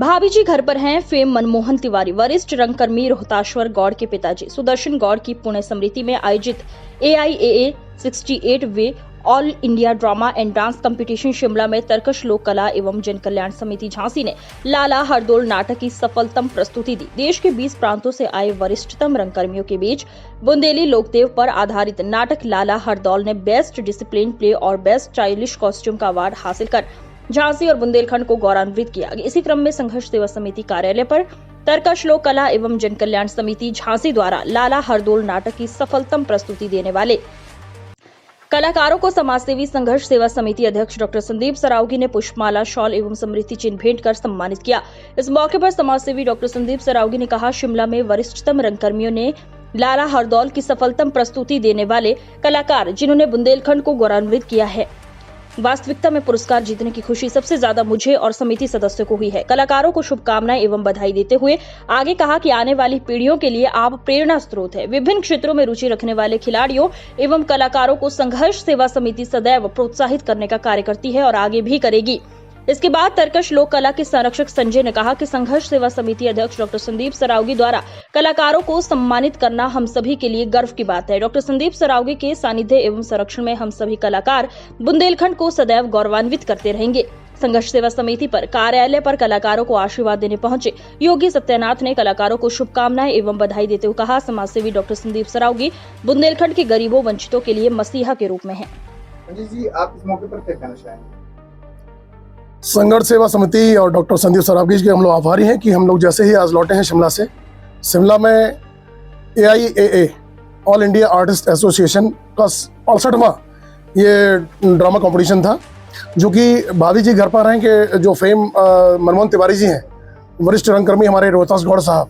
भाभी जी घर पर हैं फेम मनमोहन तिवारी। वरिष्ठ रंगकर्मी रोहताश्वर गौड़ के पिताजी सुदर्शन गौड़ की पुण्य स्मृति में आयोजित AIAA 68वें all India drama and dance competition Shimla में तरकश लोक कला एवं जन कल्याण समिति झांसी ने लाला हरदौल नाटक की सफलतम प्रस्तुति दी। देश के 20 प्रांतों से आए वरिष्ठतम रंगकर्मियों के बीच बुंदेली लोकदेव पर आधारित नाटक लाला हरदौल ने बेस्ट डिसिप्लिन प्ले और बेस्ट स्टाइलिश कॉस्ट्यूम का अवार्ड हासिल कर झांसी और बुंदेलखंड को गौरवान्वित किया। इसी क्रम में संघर्ष सेवा समिति कार्यालय पर तरकश लोक कला एवं जन कल्याण समिति झांसी द्वारा लाला हरदौल नाटक की सफलतम प्रस्तुति देने वाले कलाकारों को समाजसेवी संघर्ष सेवा समिति अध्यक्ष डॉक्टर संदीप सरावगी ने पुष्पमाला, शॉल एवं स्मृति चिन्ह भेंट कर सम्मानित किया। इस मौके पर समाजसेवी डॉक्टर संदीप सरावगी ने कहा, शिमला में वरिष्ठतम रंगकर्मियों ने लाला हरदौल की सफलतम प्रस्तुति देने वाले कलाकार जिन्होंने बुंदेलखंड को गौरवान्वित किया है। वास्तविकता में पुरस्कार जीतने की खुशी सबसे ज्यादा मुझे और समिति सदस्यों को हुई है। कलाकारों को शुभकामनाएं एवं बधाई देते हुए आगे कहा कि आने वाली पीढ़ियों के लिए आप प्रेरणा स्रोत है। विभिन्न क्षेत्रों में रुचि रखने वाले खिलाड़ियों एवं कलाकारों को संघर्ष सेवा समिति सदैव प्रोत्साहित करने का कार्य करती है और आगे भी करेगी। इसके बाद तरकश लोक कला के संरक्षक संजय ने कहा कि संघर्ष सेवा समिति अध्यक्ष डॉक्टर संदीप सरावगी द्वारा कलाकारों को सम्मानित करना हम सभी के लिए गर्व की बात है। डॉक्टर संदीप सरावगी के सानिध्य एवं संरक्षण में हम सभी कलाकार बुंदेलखंड को सदैव गौरवान्वित करते रहेंगे। संघर्ष सेवा समिति पर कार्यालय पर कलाकारों को आशीर्वाद देने पहुंचे योगी सत्यनाथ ने कलाकारों को शुभकामनाएं एवं बधाई देते हुए कहा, समाजसेवी डॉक्टर संदीप सरावगी बुंदेलखंड के गरीबों वंचितों के लिए मसीहा के रूप में है। जी, आप इस मौके पर क्या कहना चाहेंगे? संघर्ष सेवा समिति और डॉक्टर संदीप सरावगी के हम लोग आभारी हैं कि हम लोग जैसे ही आज लौटे हैं शिमला से, शिमला में AIAA all India artist association का 68वां ये ड्रामा कंपटीशन था, जो कि भाभी जी घर पर हैं कि जो फेम मनमोहन तिवारी जी हैं, वरिष्ठ रंगकर्मी हमारे रोहतास गौड़ साहब,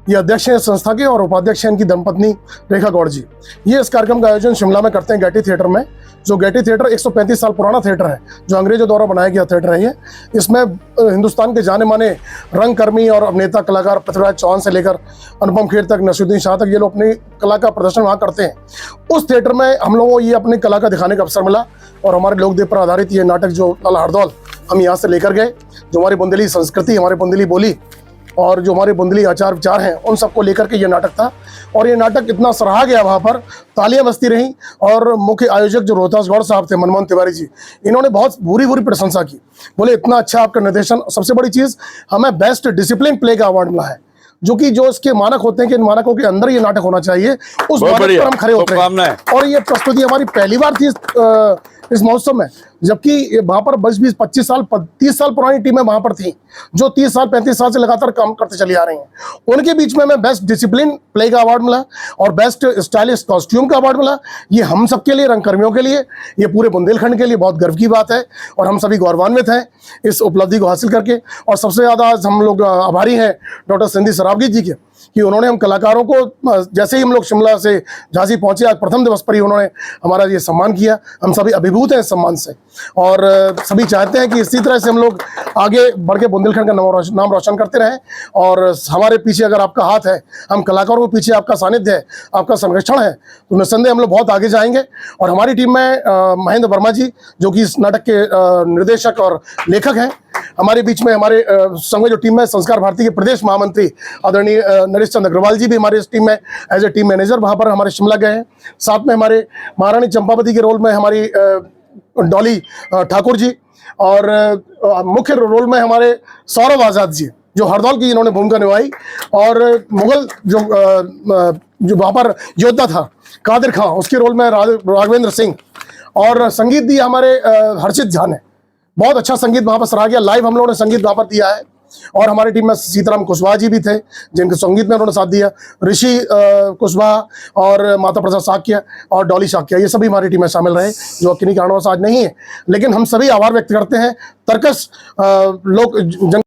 ये अध्यक्ष हैं संस्था के और उपाध्यक्ष हैं इनकी धर्मपत्नी रेखा गौड़ जी। ये इस कार्यक्रम का आयोजन शिमला में करते हैं गेटी थिएटर में, जो गेटी थिएटर 135 साल पुराना थिएटर है, जो अंग्रेजों द्वारा बनाया गया थिएटर है। इसमें हिंदुस्तान के जाने माने रंगकर्मी और अभिनेता कलाकार पृथ्वीराज चौहान से लेकर अनुपम खेर तक, नसीरुद्दीन शाह तक, ये लोग अपनी कला का प्रदर्शन वहाँ करते हैं। उस थिएटर में हम लोगों को ये अपनी कला का दिखाने का अवसर मिला और हमारे लोकदेव पर आधारित ये नाटक जो लाला हरदौल हम यहाँ से लेकर गए, जो हमारी बुंदेली संस्कृति, हमारी बुंदेली बोली और जो हमारे बुंदेली आचार विचार हैं, उन सबको लेकर के ये नाटक था। और ये नाटक इतना सराहा गया, वहाँ पर तालियां बजती रहीं और मुख्य आयोजक जो रोहतास गौड़ साहब थे, मनमोहन तिवारी जी, इन्होंने बहुत बुरी प्रशंसा की। बोले इतना अच्छा आपका निर्देशन। सबसे बड़ी चीज़, हमें बेस्ट डिसिप्लिन प्ले का अवार्ड मिला है, जो कि जो इसके मानक होते हैं कि इन मानकों के अंदर ये नाटक होना चाहिए, उस मानक पर हम खड़े होते हैं। और ये प्रस्तुति हमारी पहली बार थी इस महोत्सव में, जबकि वहाँ पर 20-25 साल 30 साल पुरानी टीमें वहाँ पर थी, जो 30 साल 35 साल से लगातार काम करते चली आ रही हैं। उनके बीच में हमें बेस्ट डिसिप्लिन प्ले का अवार्ड मिला और बेस्ट स्टाइलिश कॉस्ट्यूम का अवार्ड मिला। ये हम सबके लिए, रंगकर्मियों के लिए, ये पूरे बुंदेलखंड के लिए बहुत गर्व की बात है और हम सभी गौरवान्वित हैं इस उपलब्धि को हासिल करके। और सबसे ज़्यादा आज हम लोग आभारी हैं डॉक्टर संदीप सरावगी जी के, कि उन्होंने हम कलाकारों को, जैसे ही हम लोग शिमला से झांसी पहुंचे, आज प्रथम दिवस पर ही उन्होंने हमारा ये सम्मान किया। हम सभी अभिभूत हैं इस सम्मान से और सभी चाहते हैं कि इसी तरह से हम लोग आगे बढ़ के बुंदेलखंड का नाम रोशन करते रहें। और हमारे पीछे अगर आपका हाथ है, हम कलाकारों के पीछे आपका सानिध्य है, आपका संरक्षण है, तो निस्संदेह हम लोग बहुत आगे जाएंगे। और हमारी टीम में महेंद्र वर्मा जी, जो कि इस नाटक के निर्देशक और लेखक हैं, हमारे बीच में हमारे संग जो टीम में संस्कार भारती के प्रदेश महामंत्री आदरणीय नरेश चंद्र अग्रवाल जी भी हमारे इस टीम में एज ए टीम मैनेजर वहाँ पर हमारे शिमला गए हैं। साथ में हमारे महारानी चंपावती के रोल में हमारी डॉली ठाकुर जी और मुख्य रोल में हमारे सौरभ आज़ाद जी, जो हरदौल की इन्होंने भूमिका निभाई। और मुगल जो वहाँ पर योद्धा था कादिर खां, उसके रोल में राघवेंद्र सिंह। और संगीत दिया हमारे हर्षित झा ने, बहुत अच्छा संगीत वहाँ पर सराहा गया। लाइव हम लोगों ने संगीत वहाँ पर दिया है। और हमारी टीम में सीताराम कुशवाहा जी भी थे, जिनके संगीत में उन्होंने साथ दिया। ऋषि कुशवाहा और माता प्रसाद साकिया और डॉली साकिया, ये सभी हमारी टीम में शामिल रहे, जो किन्हीं कारणों से आज नहीं है। लेकिन हम सभी आभार व्यक्त करते हैं तरकश लोग।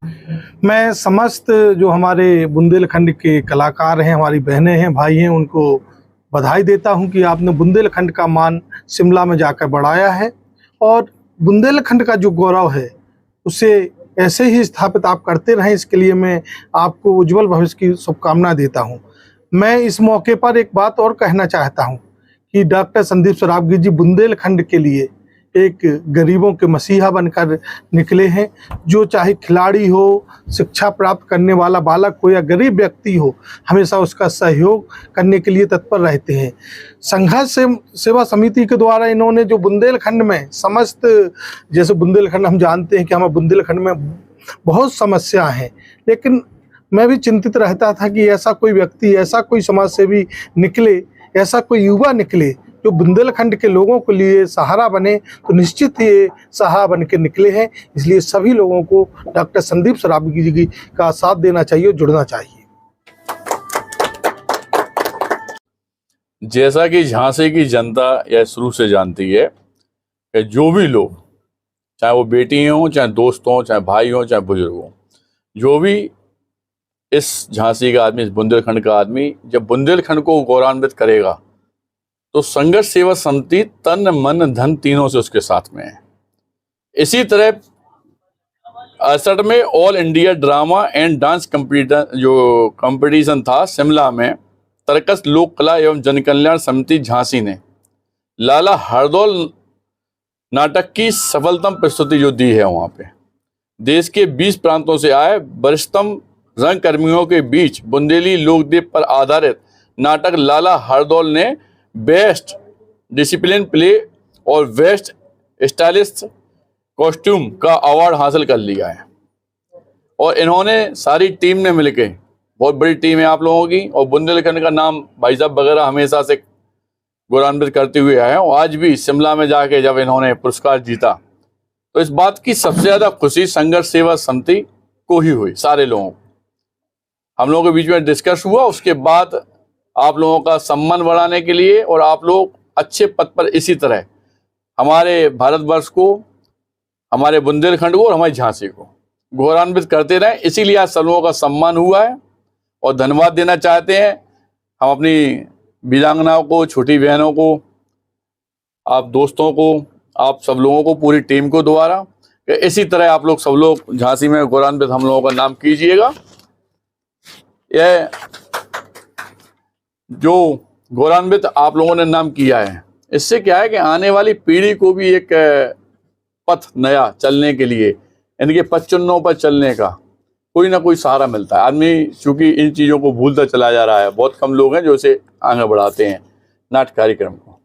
मैं समस्त जो हमारे बुंदेलखंड के कलाकार हैं, हमारी बहनें हैं, भाई हैं, उनको बधाई देता हूं कि आपने बुंदेलखंड का मान शिमला में जाकर बढ़ाया है और बुंदेलखंड का जो गौरव है उसे ऐसे ही स्थापित आप करते रहें। इसके लिए मैं आपको उज्जवल भविष्य की शुभकामना देता हूं। मैं इस मौके पर एक बात और कहना चाहता हूं कि डॉक्टर संदीप सरावगी जी बुंदेलखंड के लिए एक गरीबों के मसीहा बनकर निकले हैं। जो चाहे खिलाड़ी हो, शिक्षा प्राप्त करने वाला बालक हो या गरीब व्यक्ति हो, हमेशा उसका सहयोग करने के लिए तत्पर रहते हैं। संघर्ष सेवा समिति के द्वारा इन्होंने जो बुंदेलखंड में समस्त, जैसे बुंदेलखंड हम जानते हैं कि हमारे बुंदेलखंड में बहुत समस्या हैं, लेकिन मैं भी चिंतित रहता था कि ऐसा कोई व्यक्ति, ऐसा कोई समाज सेवी निकले, ऐसा कोई युवा निकले जो बुंदेलखंड के लोगों के लिए सहारा बने। तो निश्चित ये सहारा बन के निकले हैं। इसलिए सभी लोगों को डॉक्टर संदीप सरावगी जी का साथ देना चाहिए, जुड़ना चाहिए। जैसा कि झांसी की जनता यह शुरू से जानती है कि जो भी लोग, चाहे वो बेटी हों, चाहे दोस्त हों, चाहे भाई हों, चाहे बुजुर्ग हों, जो भी इस झांसी का आदमी, इस बुंदेलखंड का आदमी जब बुंदेलखंड को गौरवान्वित करेगा तो संघर्ष सेवा समिति तन मन धन तीनों से उसके साथ में है। इसी तरह 68 में all India drama and dance competition था शिमला में, तरकस लोक कला एवं जन कल्याण समिति झांसी ने लाला हरदौल नाटक की सफलतम प्रस्तुति जो दी है, वहाँ पे देश के 20 प्रांतों से आए वरिष्ठतम रंगकर्मियों के बीच बुंदेली लोकदीप पर आधारित नाटक लाला हरदौल ने बेस्ट डिसिप्लिन प्ले और बेस्ट स्टाइलिस्ट कॉस्ट्यूम का अवार्ड हासिल कर लिया है। और इन्होंने सारी टीम ने मिलकर, बहुत बड़ी टीम है आप लोगों की, और बुंदेलखंड का नाम भाई साहब वगैरह हमेशा से गौरवान्वित करते हुए आए हैं। और आज भी शिमला में जाके जब इन्होंने पुरस्कार जीता तो इस बात की सबसे ज़्यादा खुशी संघर्ष सेवा समिति को ही हुई। सारे लोगों को, हम लोगों के बीच में डिस्कस हुआ, उसके बाद आप लोगों का सम्मान बढ़ाने के लिए और आप लोग अच्छे पद पर इसी तरह हमारे भारतवर्ष को, हमारे बुंदेलखंड को और हमारी झांसी को गौरवान्वित करते रहें, इसीलिए आज सब लोगों का सम्मान हुआ है। और धन्यवाद देना चाहते हैं हम अपनी वीरांगनाओं को, छोटी बहनों को, आप दोस्तों को, आप सब लोगों को, पूरी टीम को दोबारा इसी तरह आप लोग सब लोग झांसी में गौरवान्वित हम लोगों का नाम कीजिएगा। यह जो गौरवान्वित आप लोगों ने नाम किया है, इससे क्या है कि आने वाली पीढ़ी को भी एक पथ नया चलने के लिए, इनके पच्चनों पर चलने का कोई ना कोई सहारा मिलता है। आदमी चूंकि इन चीज़ों को भूलता चला जा रहा है, बहुत कम लोग हैं जो इसे आगे बढ़ाते हैं नाट्य कार्यक्रम को।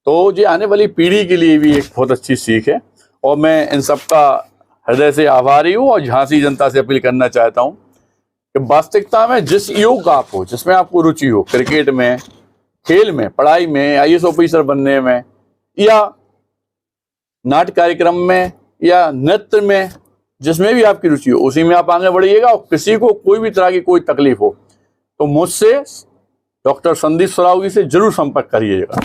तो ये आने वाली पीढ़ी के लिए भी एक बहुत अच्छी सीख है। और मैं इन सबका हृदय से आभारी हूँ और झांसी जनता से अपील करना चाहता हूँ कि वास्तविकता में जिस योग आप हो, जिसमें आपको रुचि हो, क्रिकेट में, खेल में, पढ़ाई में, IAS ऑफिसर बनने में, या नाट्य कार्यक्रम में, या नृत्य में, जिसमें भी आपकी रुचि हो, उसी में आप आगे बढ़िएगा। और किसी को कोई भी तरह की कोई तकलीफ हो तो मुझसे, डॉक्टर संदीप सरावगी से जरूर संपर्क करिएगा।